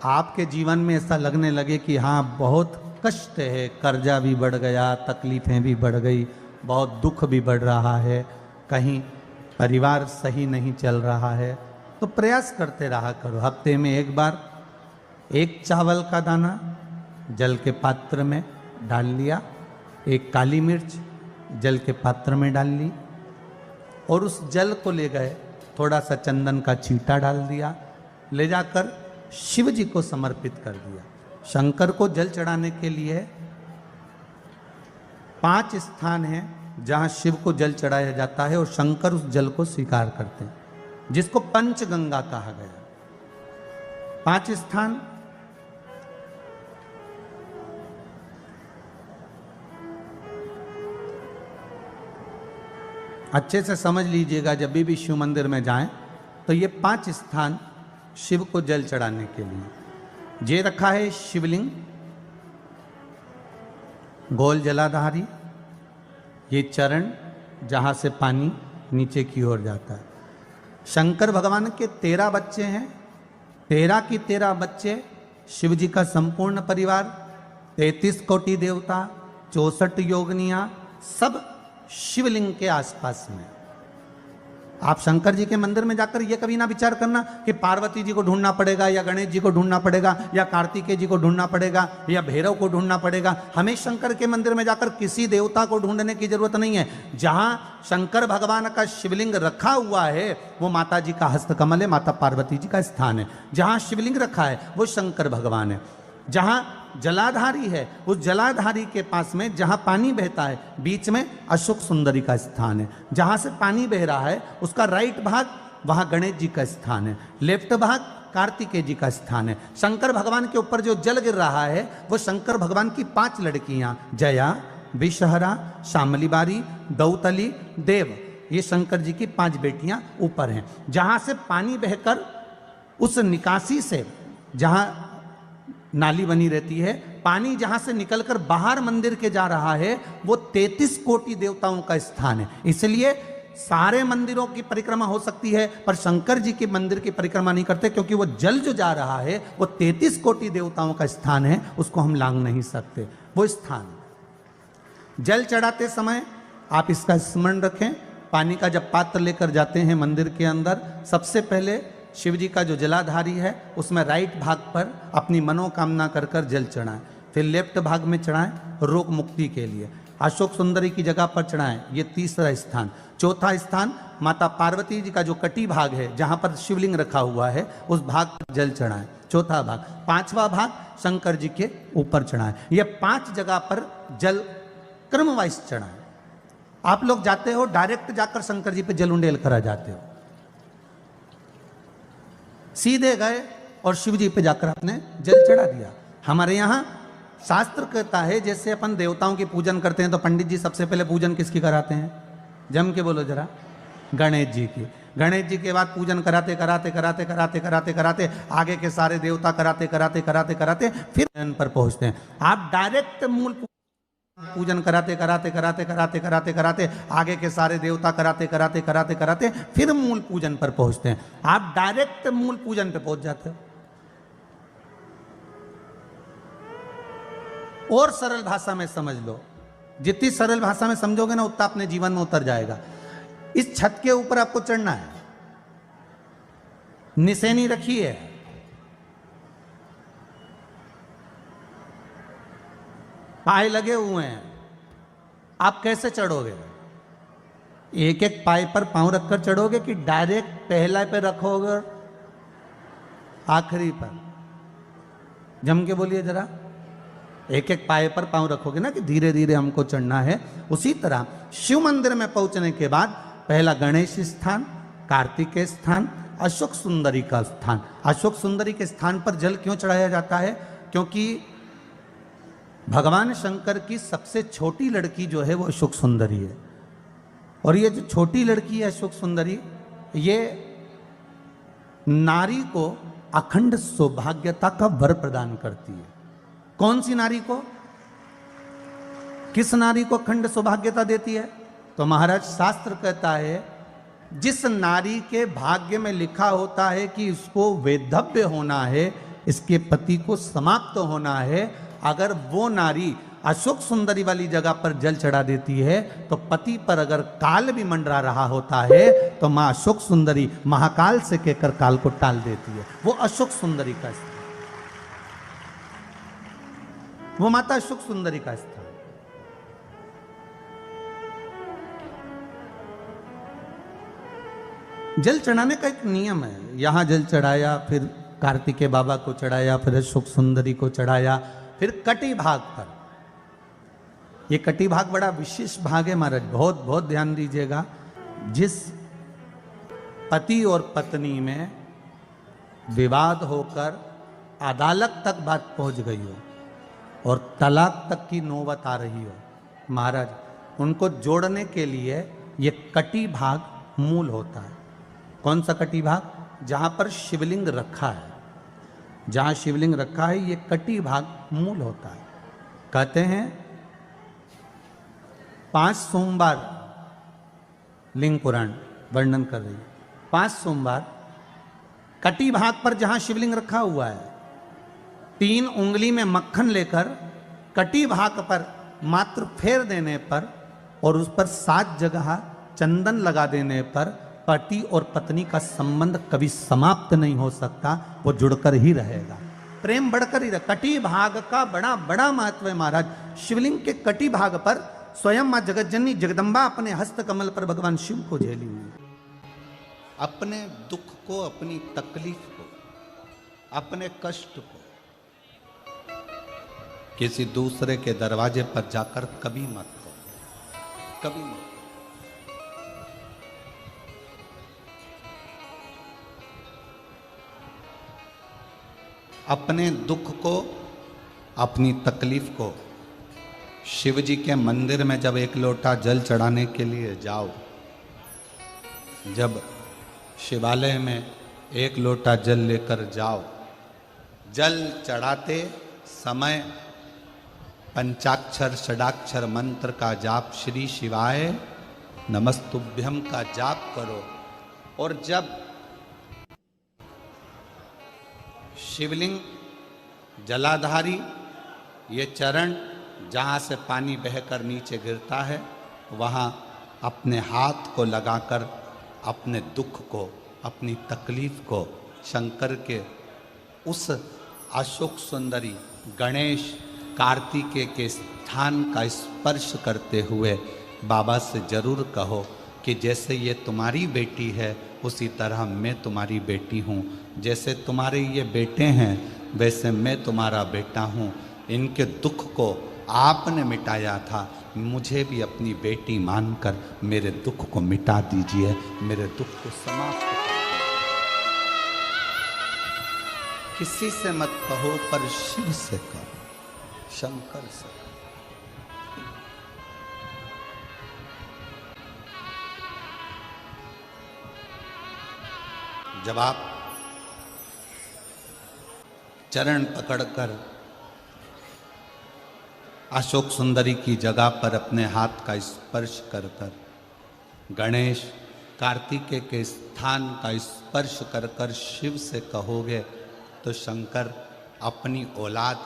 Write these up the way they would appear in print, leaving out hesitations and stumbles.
आपके जीवन में ऐसा लगने लगे कि हाँ बहुत कष्ट है, कर्जा भी बढ़ गया, तकलीफ़ें भी बढ़ गई, बहुत दुख भी बढ़ रहा है, कहीं परिवार सही नहीं चल रहा है, तो प्रयास करते रहा करो। हफ्ते में एक बार एक चावल का दाना जल के पात्र में डाल लिया, एक काली मिर्च जल के पात्र में डाल ली और उस जल को ले गए, थोड़ा सा चंदन का छींटा डाल दिया, ले जाकर शिव जी को समर्पित कर दिया। शंकर को जल चढ़ाने के लिए 5 स्थान हैं जहां शिव को जल चढ़ाया जाता है और शंकर उस जल को स्वीकार करते हैं, जिसको पंचगंगा कहा गया। 5 स्थान अच्छे से समझ लीजिएगा, जब भी शिव मंदिर में जाएं तो ये 5 स्थान शिव को जल चढ़ाने के लिए ये रखा है। शिवलिंग, गोल जलाधारी, ये चरण जहाँ से पानी नीचे की ओर जाता है। शंकर भगवान के 13 बच्चे हैं, 13 की 13 बच्चे, शिव जी का संपूर्ण परिवार, 33 कोटि देवता, 64 योगनियाँ, सब शिवलिंग के आसपास में। आप शंकर जी के मंदिर में जाकर ये कभी ना विचार करना कि पार्वती जी को ढूंढना पड़ेगा या गणेश जी को ढूंढना पड़ेगा या कार्तिकेय जी को ढूंढना पड़ेगा या भैरव को ढूंढना पड़ेगा। हमें शंकर के मंदिर में जाकर किसी देवता को ढूंढने की जरूरत नहीं है। जहां शंकर भगवान का शिवलिंग रखा हुआ है वो माता जी का हस्तकमल है, माता पार्वती जी का स्थान है। जहां शिवलिंग रखा है वो शंकर भगवान है। जहां जलाधारी है उस जलाधारी के पास में जहां पानी बहता है बीच में अशोक सुंदरी का स्थान है। जहां से पानी बह रहा है उसका राइट भाग वहां गणेश जी का स्थान है, लेफ्ट भाग कार्तिकेय जी का स्थान है। शंकर भगवान के ऊपर जो जल गिर रहा है वो शंकर भगवान की 5 लड़कियां, जया, विषहरा, शामली बारी, दौतली, देव, ये शंकर जी की 5 बेटियां ऊपर हैं। जहां से पानी बहकर उस निकासी से, जहां नाली बनी रहती है, पानी जहां से निकलकर बाहर मंदिर के जा रहा है वो 33 कोटि देवताओं का स्थान है। इसलिए सारे मंदिरों की परिक्रमा हो सकती है पर शंकर जी के मंदिर की परिक्रमा नहीं करते, क्योंकि वो जल जो जा रहा है वो 33 कोटि देवताओं का स्थान है, उसको हम लांघ नहीं सकते। वो स्थान जल चढ़ाते समय आप इसका स्मरण रखें। पानी का जब पात्र लेकर जाते हैं मंदिर के अंदर, सबसे पहले शिव जी का जो जलाधारी है उसमें राइट भाग पर अपनी मनोकामना कर कर जल चढ़ाएं, फिर लेफ्ट भाग में चढ़ाएं रोग मुक्ति के लिए। अशोक सुंदरी की जगह पर चढ़ाएं, ये तीसरा स्थान। चौथा स्थान माता पार्वती जी का जो कटी भाग है जहां पर शिवलिंग रखा हुआ है उस भाग पर जल चढ़ाएं, चौथा भाग। 5वां भाग शंकर जी के ऊपर चढ़ाएं। ये 5 जगह पर जल क्रमवाइज चढ़ाएं। आप लोग जाते हो डायरेक्ट जाकर शंकर जी पे जल उंडेल करा जाते हो, सीधे गए और शिव जी पे जाकर आपने जल चढ़ा दिया। हमारे यहाँ शास्त्र कहता है जैसे अपन देवताओं की पूजन करते हैं तो पंडित जी सबसे पहले पूजन किसकी कराते हैं? जम के बोलो जरा, गणेश जी की। गणेश जी के बाद पूजन कराते कराते कराते कराते कराते कराते आगे के सारे देवता कराते कराते कराते कराते फिर इन पर पहुंचते हैं। आप डायरेक्ट मूल पूजन कराते कराते कराते कराते कराते कराते आगे के सारे देवता कराते कराते कराते कराते फिर मूल पूजन पर पहुंचते हैं। आप डायरेक्ट मूल पूजन पे पहुंच जाते हो। और सरल भाषा में समझ लो, जितनी सरल भाषा में समझोगे ना उतना अपने जीवन में उतर जाएगा। इस छत के ऊपर आपको चढ़ना है, निशानी रखी है, पाए लगे हुए हैं, आप कैसे चढ़ोगे? एक एक पाए पर पांव रखकर चढ़ोगे कि डायरेक्ट पहला पे रखोगे आखिरी पर? जम के बोलिए जरा। एक एक पाए पर पांव रखोगे ना कि धीरे धीरे हमको चढ़ना है। उसी तरह शिव मंदिर में पहुंचने के बाद पहला गणेश स्थान, कार्तिकेय स्थान, अशोक सुंदरी का स्थान। अशोक सुंदरी के स्थान पर जल क्यों चढ़ाया जाता है? क्योंकि भगवान शंकर की सबसे छोटी लड़की जो है वो अशोक सुंदरी है। और ये जो छोटी लड़की है अशोक सुंदरी, ये नारी को अखंड सौभाग्यता का वर प्रदान करती है। कौन सी नारी को? किस नारी को अखंड सौभाग्यता देती है? तो महाराज शास्त्र कहता है जिस नारी के भाग्य में लिखा होता है कि उसको वैधव्य होना है, इसके पति को समाप्त होना है। अगर वो नारी अशोक सुंदरी वाली जगह पर जल चढ़ा देती है तो पति पर अगर काल भी मंडरा रहा होता है तो मां अशोक सुंदरी महाकाल से कहकर काल को टाल देती है। वो अशोक सुंदरी का स्थान, वो माता अशोक सुंदरी का स्थान। जल चढ़ाने का एक नियम है। यहां जल चढ़ाया, फिर कार्तिकेय बाबा को चढ़ाया, फिर अशोक सुंदरी को चढ़ाया, फिर कटी भाग पर। ये कटी भाग बड़ा विशेष भाग है महाराज, बहुत बहुत ध्यान दीजिएगा। जिस पति और पत्नी में विवाद होकर अदालत तक बात पहुंच गई हो और तलाक तक की नौबत आ रही हो, महाराज उनको जोड़ने के लिए ये कटी भाग मूल होता है। कौन सा कटी भाग? जहां पर शिवलिंग रखा है, जहां शिवलिंग रखा है ये कटी भाग मूल होता है। कहते हैं 5 सोमवार, लिंग पुराण वर्णन कर रही है, 5 सोमवार कटी भाग पर जहां शिवलिंग रखा हुआ है, 3 उंगली में मक्खन लेकर कटी भाग पर मात्र फेर देने पर और उस पर 7 जगह चंदन लगा देने पर पति और पत्नी का संबंध कभी समाप्त नहीं हो सकता, वो जुड़कर ही रहेगा, प्रेम बढ़कर ही रहेगा। कटी भाग का बड़ा बड़ा महत्व है महाराज। शिवलिंग के कटी भाग पर स्वयं मां जगतजननी जगदम्बा अपने हस्त कमल पर भगवान शिव को झेली हुई। अपने दुख को, अपनी तकलीफ को, अपने कष्ट को किसी दूसरे के दरवाजे पर जाकर कभी मत कहो, कभी मत। अपने दुख को, अपनी तकलीफ को शिव जी के मंदिर में जब एक लोटा जल चढ़ाने के लिए जाओ, जब शिवालय में एक लोटा जल लेकर जाओ, जल चढ़ाते समय पंचाक्षर षडाक्षर मंत्र का जाप, श्री शिवाय नमस्तुभ्यम का जाप करो। और जब शिवलिंग जलाधारी ये चरण जहाँ से पानी बहकर नीचे गिरता है, वहाँ अपने हाथ को लगाकर अपने दुख को, अपनी तकलीफ को शंकर के उस अशोक सुंदरी गणेश कार्तिकेय के स्थान का स्पर्श करते हुए बाबा से जरूर कहो कि जैसे ये तुम्हारी बेटी है उसी तरह मैं तुम्हारी बेटी हूँ, जैसे तुम्हारे ये बेटे हैं वैसे मैं तुम्हारा बेटा हूँ। इनके दुख को आपने मिटाया था, मुझे भी अपनी बेटी मानकर मेरे दुख को मिटा दीजिए, मेरे दुख को समाप्त कर। किसी से मत कहो पर शिव से कहो, शंकर से। जब आप चरण पकड़कर अशोक सुंदरी की जगह पर अपने हाथ का स्पर्श कर कर, गणेश कार्तिकेय के स्थान का स्पर्श कर कर शिव से कहोगे तो शंकर अपनी औलाद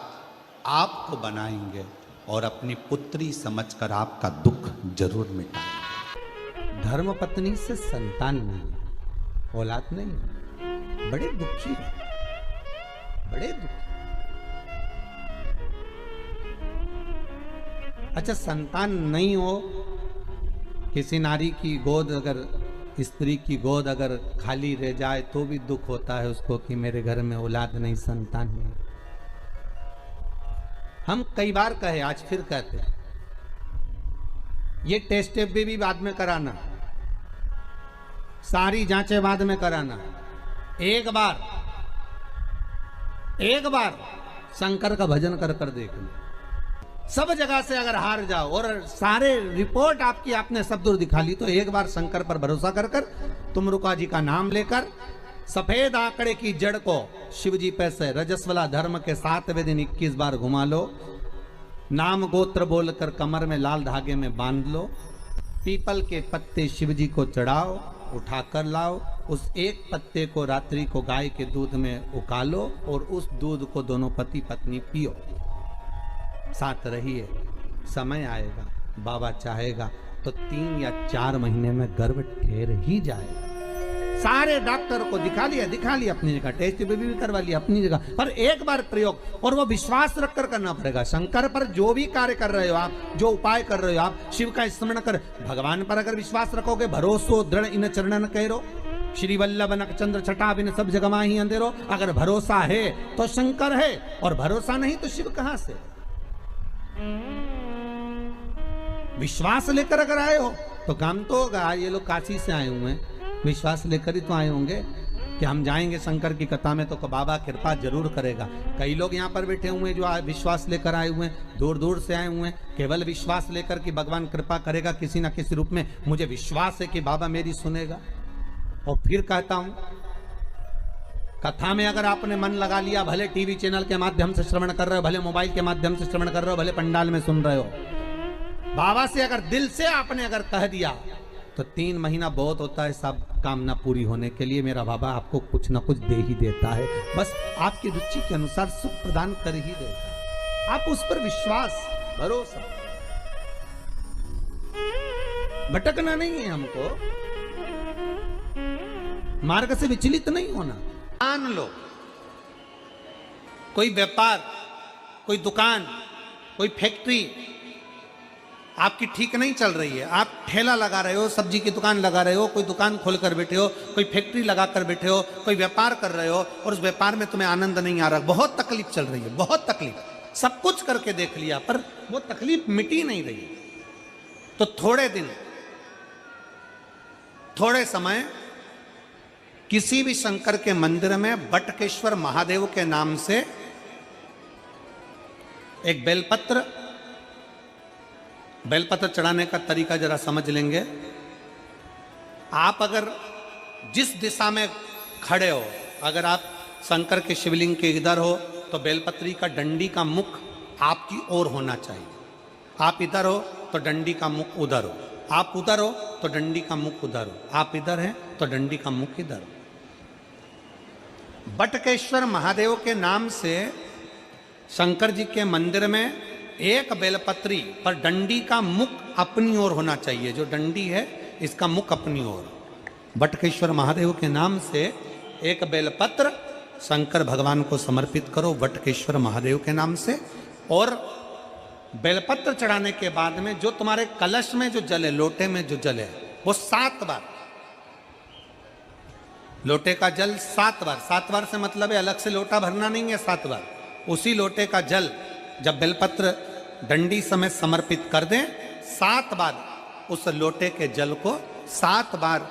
आपको बनाएंगे और अपनी पुत्री समझकर आपका दुख जरूर मिटाएंगे। धर्म पत्नी से संतान नहीं, औलाद नहीं, बड़े दुखी है, बड़े दुखी। अच्छा, संतान नहीं हो, किसी नारी की गोद अगर, स्त्री की गोद अगर खाली रह जाए तो भी दुख होता है उसको कि मेरे घर में औलाद नहीं, संतान नहीं। हम कई बार कहे, आज फिर कहते हैं, ये टेस्ट भी बाद में कराना, सारी जांचें बाद में कराना। एक बार शंकर का भजन कर कर देख लो। सब जगह से अगर हार जाओ और सारे रिपोर्ट आपकी आपने सब दूर दिखा ली तो एक बार शंकर पर भरोसा कर कर तुमरुका जी का नाम लेकर सफेद आंकड़े की जड़ को शिव जी पे से रजस्वला धर्म के 7वें दिन 21 बार घुमा लो। नाम गोत्र बोलकर कमर में लाल धागे में बांध लो। पीपल के पत्ते शिव जी को चढ़ाओ, उठाकर लाओ। उस एक पत्ते को रात्रि को गाय के दूध में उकालो और उस दूध को दोनों पति पत्नी पियो, साथ रहिए। समय आएगा, बाबा चाहेगा तो 3 या 4 महीने में गर्भ ठहर ही जाएगा। सारे डॉक्टर को दिखा लिया अपनी जगह, टेस्ट भी करवा लिया अपनी जगह, पर एक बार प्रयोग, और वो विश्वास रखकर करना पड़ेगा। शंकर पर जो भी कार्य कर रहे हो आप, जो उपाय कर रहे हो आप, शिव का स्मरण कर, भगवान पर अगर विश्वास रखोगे, भरोसो दृढ़ इन चरणन करो, श्री वल्लभ नक चंद्र छटा बिन सब जगह माही अंधेरो। अगर भरोसा है तो शंकर है, और भरोसा नहीं तो शिव कहां से। विश्वास लेकर अगर आए हो तो काम तो होगा। ये लोग काशी से आए हुए हैं, विश्वास लेकर ही तो आए होंगे कि हम जाएंगे शंकर की कथा में तो बाबा कृपा जरूर करेगा। कई लोग यहाँ पर बैठे हुए हैं जो विश्वास लेकर आए हुए हैं, दूर दूर से आए हुए हैं, केवल विश्वास लेकर कि भगवान कृपा करेगा किसी न किसी रूप में, मुझे विश्वास है कि बाबा मेरी सुनेगा। और फिर कहता हूं, कथा में अगर आपने मन लगा लिया, भले टीवी चैनल के माध्यम से श्रवण कर रहे हो, भले मोबाइल के माध्यम से श्रवण कर रहे हो, भले पंडाल में सुन रहे हो, बाबा से अगर दिल से आपने अगर कह दिया तो 3 महीना बहुत होता है सब कामना पूरी होने के लिए। मेरा बाबा आपको कुछ ना कुछ दे ही देता है, बस आपकी रुचि के अनुसार सुख प्रदान कर ही देता है। आप उस पर विश्वास, भरोसा, भटकना नहीं है हमको, मार्ग से विचलित नहीं होना। मान लो कोई व्यापार, कोई दुकान, कोई फैक्ट्री आपकी ठीक नहीं चल रही है, आप ठेला लगा रहे हो, सब्जी की दुकान लगा रहे हो, कोई दुकान खोल कर बैठे हो, कोई फैक्ट्री लगा कर बैठे हो, कोई व्यापार कर रहे हो और उस व्यापार में तुम्हें आनंद नहीं आ रहा, बहुत तकलीफ चल रही है, बहुत तकलीफ, सब कुछ करके देख लिया पर वो तकलीफ मिटी नहीं रही। तो थोड़े दिन, थोड़े समय किसी भी शंकर के मंदिर में बटकेश्वर महादेव के नाम से एक बेलपत्र चढ़ाने का तरीका जरा समझ लेंगे। आप अगर जिस दिशा में खड़े हो, अगर आप शंकर के शिवलिंग के इधर हो तो बेलपत्री का डंडी का मुख आपकी ओर होना चाहिए। आप इधर हो तो डंडी का मुख उधर हो, आप उधर हो तो डंडी का मुख उधर हो, आप इधर हैं तो डंडी का मुख इधर हो। बटकेश्वर महादेव के नाम से शंकर जी के मंदिर में एक बेलपत्री पर डंडी का मुख अपनी ओर होना चाहिए, जो डंडी है इसका मुख अपनी ओर। बटकेश्वर महादेव के नाम से एक बेलपत्र शंकर भगवान को समर्पित करो बटकेश्वर महादेव के नाम से, और बेलपत्र चढ़ाने के बाद में जो तुम्हारे कलश में जो जल है, लोटे में जो जल है, वो 7 बार, लोटे का जल 7 बार, 7 बार से मतलब है अलग से लोटा भरना नहीं है, 7 बार उसी लोटे का जल जब बेलपत्र डंडी समेत समर्पित कर दें, 7 बार उस लोटे के जल को 7 बार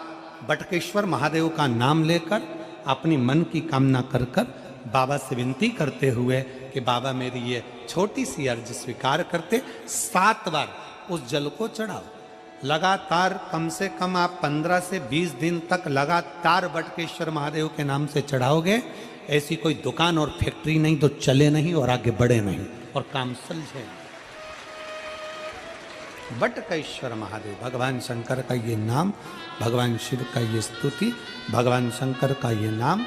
बटकेश्वर महादेव का नाम लेकर अपनी मन की कामना कर कर बाबा से विनती करते हुए कि बाबा मेरी ये छोटी सी अर्ज स्वीकार करते, 7 बार उस जल को चढ़ाओ। लगातार कम से कम आप 15 से 20 दिन तक लगातार बटकेश्वर महादेव के नाम से चढ़ाओगे। ऐसी कोई दुकान और फैक्ट्री नहीं तो चले नहीं और आगे बढ़े नहीं और काम सुलझे। बटकेश्वर महादेव, भगवान शंकर का ये नाम, भगवान शिव का ये स्तुति, भगवान शंकर का ये नाम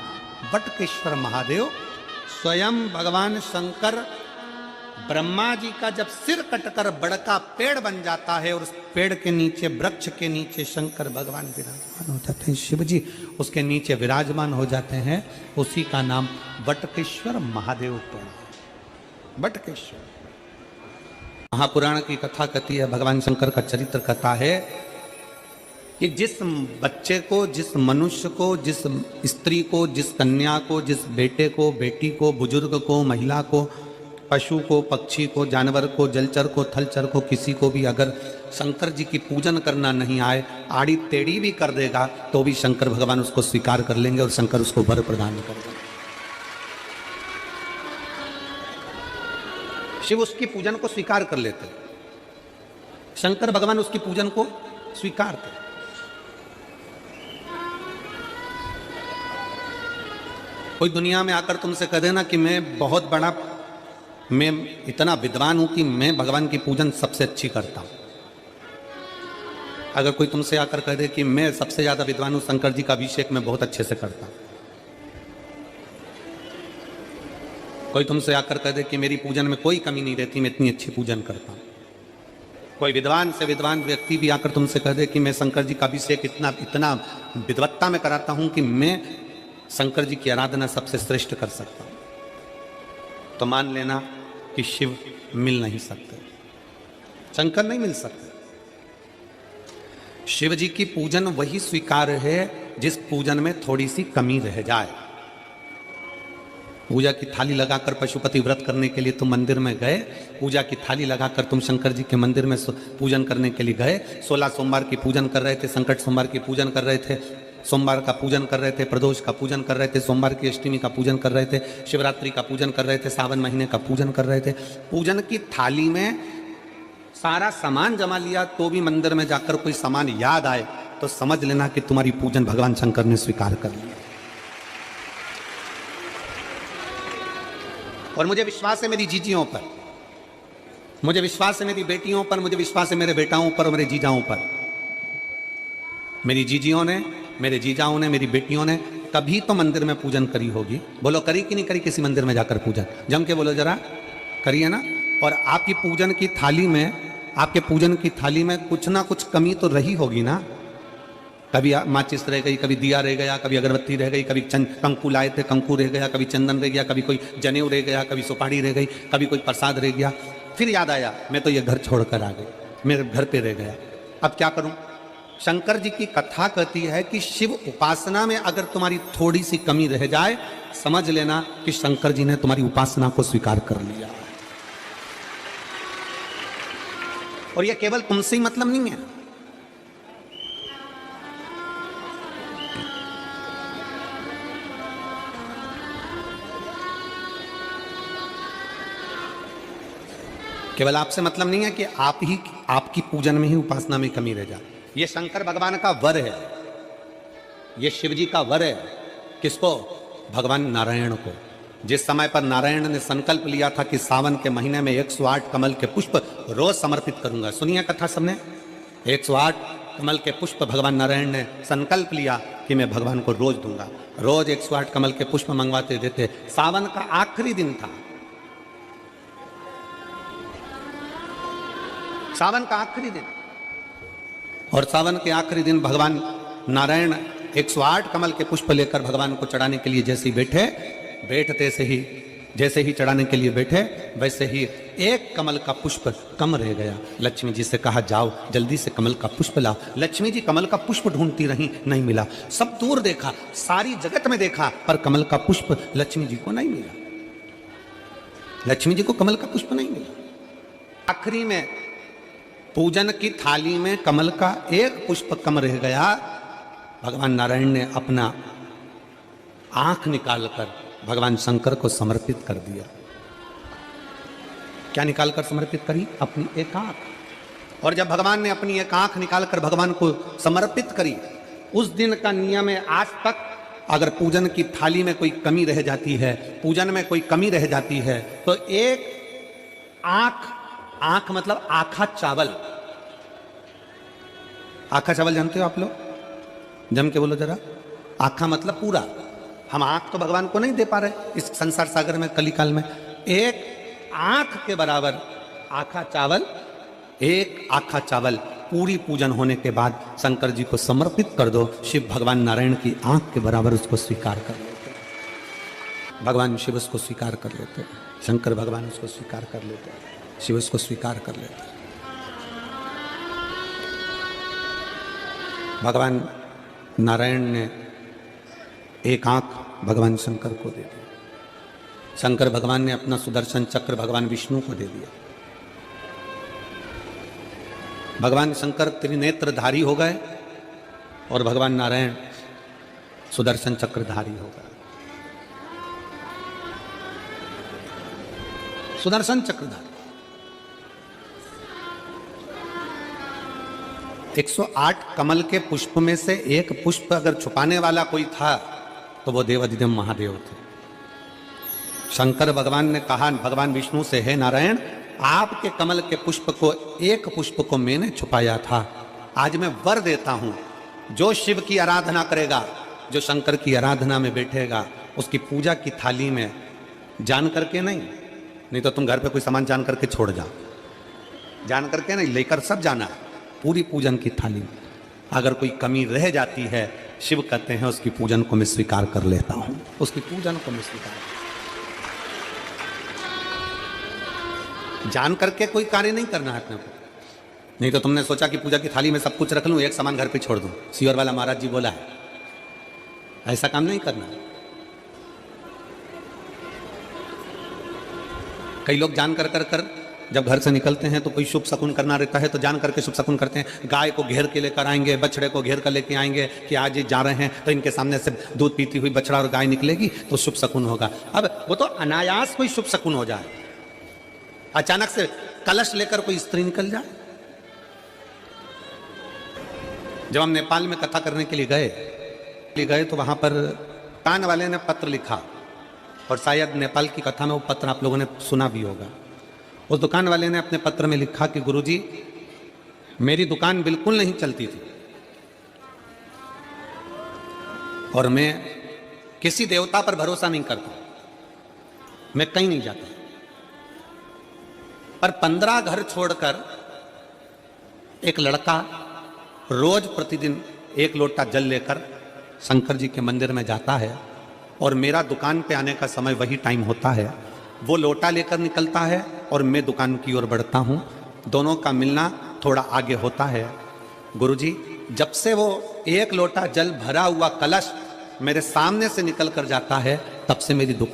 बटकेश्वर महादेव। स्वयं भगवान शंकर ब्रह्मा जी का जब सिर कटकर बड़का पेड़ बन जाता है और उस पेड़ के नीचे, वृक्ष के नीचे शंकर भगवान विराजमान हो जाते हैं, शिव जी उसके नीचे विराजमान हो जाते हैं, उसी का नाम बटकेश्वर महादेव पेड़, बटकेश्वर। महापुराण की कथा कहती है, भगवान शंकर का चरित्र कथा है कि जिस बच्चे को, जिस मनुष्य को, जिस स्त्री को, जिस कन्या को, जिस बेटे को, बेटी को, बुजुर्ग को, महिला को, पशु को, पक्षी को, जानवर को, जलचर को, थलचर को, किसी को भी अगर शंकर जी की पूजन करना नहीं आए, आड़ी टेढ़ी भी कर देगा तो भी शंकर भगवान उसको स्वीकार कर लेंगे और शंकर उसको वर प्रदान कर देंगे। शिव उसकी पूजन को स्वीकार कर लेते, शंकर भगवान उसकी पूजन को स्वीकार करते। कोई दुनिया में आकर तुमसे कह देना कि मैं इतना विद्वान हूं कि मैं भगवान की पूजन सबसे अच्छी करता हूं, अगर कोई तुमसे आकर कह दे कि मैं सबसे ज्यादा विद्वान हूं, शंकर जी का अभिषेक मैं बहुत अच्छे से करता हूं, कोई तुमसे आकर कह दे कि मेरी पूजन में कोई कमी नहीं रहती, मैं इतनी अच्छी पूजन करता हूं, कोई विद्वान से विद्वान व्यक्ति भी आकर तुमसे कह दे कि मैं शंकर जी का अभिषेक इतना विद्वत्ता में कराता हूं कि मैं शंकर जी की आराधना सबसे श्रेष्ठ कर सकता हूं, तो मान लेना कि शिव मिल नहीं सकते, शंकर नहीं मिल सकते। शिव जी की पूजन वही स्वीकार्य है जिस पूजन में थोड़ी सी कमी रह जाए। पूजा की थाली लगाकर पशुपति व्रत करने के लिए तुम मंदिर में गए, पूजा की थाली लगाकर तुम शंकर जी के मंदिर में पूजन करने के लिए गए, 16 सोमवार की पूजन कर रहे थे, संकट सोमवार की पूजन कर रहे थे, सोमवार का पूजन कर रहे थे, प्रदोष का पूजन कर रहे थे, सोमवार की अष्टमी का पूजन कर रहे थे, शिवरात्रि का पूजन कर रहे थे, सावन महीने का पूजन कर रहे थे। पूजन की थाली में सारा सामान जमा लिया तो भी मंदिर में जाकर कोई सामान याद आए तो समझ लेना कि तुम्हारी पूजन भगवान शंकर ने स्वीकार कर लिया। और मुझे विश्वास है मेरी जीजियों पर, मुझे विश्वास है मेरी बेटियों पर, मुझे विश्वास है मेरे बेटाओं पर और मेरे जीजाओं पर। मेरी जीजियों ने, मेरे जीजाओं ने, मेरी बेटियों ने कभी तो मंदिर में पूजन करी होगी। बोलो करी कि नहीं करी किसी मंदिर में जाकर पूजन? जम के बोलो जरा, करी है ना? और आपकी पूजन की थाली में, आपके पूजन की थाली में कुछ ना कुछ कमी तो रही होगी ना। कभी माचिस रह गई, कभी दिया रह गया, कभी अगरबत्ती रह गई, कभी कंकु लाए थे कंकु रह गया, कभी चंदन रह गया, कभी कोई जनेऊ रह गया, कभी सुपारी रह गई, कभी कोई प्रसाद रह गया। फिर याद आया मैं तो ये घर छोड़कर आ गई, मेरे घर पे रह गया, अब क्या करूं? शंकर जी की कथा कहती है कि शिव उपासना में अगर तुम्हारी थोड़ी सी कमी रह जाए, समझ लेना कि शंकर जी ने तुम्हारी उपासना को स्वीकार कर लिया। और यह केवल तुमसे ही मतलब नहीं है, केवल आपसे मतलब नहीं है कि आपकी पूजन में ही उपासना में कमी रह जाए। यह शंकर भगवान का वर है, यह शिव जी का वर है। किसको? भगवान नारायण को। जिस समय पर नारायण ने संकल्प लिया था कि सावन के महीने में 108 कमल के पुष्प रोज समर्पित करूंगा, सुनिए कथा सबने, 108 कमल के पुष्प भगवान नारायण ने संकल्प लिया कि मैं भगवान को रोज दूंगा। रोज 108 कमल के पुष्प मंगवाते देते। सावन का आखिरी दिन था, सावन का आखिरी दिन, और सावन के आखिरी दिन भगवान नारायण 108 कमल के पुष्प लेकर भगवान को चढ़ाने के लिए जैसे ही बैठे, बैठते से ही जैसे ही चढ़ाने के लिए बैठे वैसे ही एक कमल का पुष्प कम रह गया। लक्ष्मी जी से कहा जाओ जल्दी से कमल का पुष्प लाओ। लक्ष्मी जी कमल का पुष्प ढूंढती रही, नहीं मिला। सब दूर देखा, सारी जगत में देखा, पर कमल का पुष्प लक्ष्मी जी को नहीं मिला। लक्ष्मी जी को कमल का पुष्प नहीं मिला। आखिरी में पूजन की थाली में कमल का एक पुष्प कम रह गया। भगवान नारायण ने अपना आंख निकालकर भगवान शंकर को समर्पित कर दिया। क्या निकालकर समर्पित करी? अपनी एक आंख। और जब भगवान ने अपनी एक आंख निकालकर भगवान को समर्पित करी, उस दिन का नियम है आज तक अगर पूजन की थाली में कोई कमी रह जाती है, पूजन में कोई कमी रह जाती है, तो एक आंख, आंख मतलब आखा चावल, आखा चावल जानते हो आप लोग? जम के बोलो जरा, आखा मतलब पूरा। हम आंख तो भगवान को नहीं दे पा रहे इस संसार सागर में, कलिकाल में। एक आंख के बराबर आखा चावल, एक आखा चावल पूरी पूजन होने के बाद शंकर जी को समर्पित कर दो। शिव भगवान नारायण की आंख के बराबर उसको स्वीकार कर लेते, भगवान शिव उसको स्वीकार कर लेते, शंकर भगवान उसको स्वीकार कर लेते, शिव उसको स्वीकार कर लेते। भगवान नारायण ने एक आंख भगवान शंकर को दे दी। शंकर भगवान ने अपना सुदर्शन चक्र भगवान विष्णु को दे दिया। भगवान शंकर त्रिनेत्रधारी हो गए और भगवान नारायण सुदर्शन चक्रधारी हो गए। सुदर्शन चक्रधारी 108 कमल के पुष्प में से एक पुष्प अगर छुपाने वाला कोई था तो वो देवाधिदेव महादेव थे। शंकर भगवान ने कहा भगवान विष्णु से, हे नारायण, आपके कमल के पुष्प को, एक पुष्प को मैंने छुपाया था, आज मैं वर देता हूं, जो शिव की आराधना करेगा, जो शंकर की आराधना में बैठेगा, उसकी पूजा की थाली में जान करके नहीं तो तुम घर पे कोई सामान जान करके छोड़ जाओ, जान करके नहीं, लेकर सब जाना है पूरी पूजन की थाली में। अगर कोई कमी रह जाती है, शिव कहते हैं उसकी पूजन को मैं स्वीकार कर लेता हूं, उसकी पूजन को मैं स्वीकार, जान करके कोई कार्य नहीं करना है अपने को। नहीं तो तुमने सोचा कि पूजा की थाली में सब कुछ रख लूं, एक सामान घर पे छोड़ दूं, सीवर वाला महाराज जी बोला है, ऐसा काम नहीं करना। कई लोग जान कर जब घर से निकलते हैं तो कोई शुभ शकुन करना रहता है तो जान करके शुभ शकुन करते हैं, गाय को घेर के लेकर आएंगे, बछड़े को घेर कर लेके आएंगे कि आज ये जा रहे हैं तो इनके सामने से दूध पीती हुई बछड़ा और गाय निकलेगी तो शुभ शकुन होगा। अब वो तो अनायास कोई शुभ शकुन हो जाए, अचानक से कलश लेकर कोई स्त्री निकल जाए। जब हम नेपाल में कथा करने के लिए गए तो वहां पर कान वाले ने पत्र लिखा, और शायद नेपाल की कथा में वो पत्र आप लोगों ने सुना भी होगा। उस दुकान वाले ने अपने पत्र में लिखा कि गुरुजी, मेरी दुकान बिल्कुल नहीं चलती थी और मैं किसी देवता पर भरोसा नहीं करता, मैं कहीं नहीं जाता, पर 15 घर छोड़कर एक लड़का रोज प्रतिदिन 1 लोटा जल लेकर शंकर जी के मंदिर में जाता है और मेरा दुकान पे आने का समय वही टाइम होता है। वो लोटा लेकर निकलता है और मैं दुकान की ओर बढ़ता हूँ, दोनों का मिलना थोड़ा आगे होता है। गुरुजी, जब से वो 1 लोटा जल भरा हुआ कलश मेरे सामने से निकल कर जाता है, तब से मेरी दुकान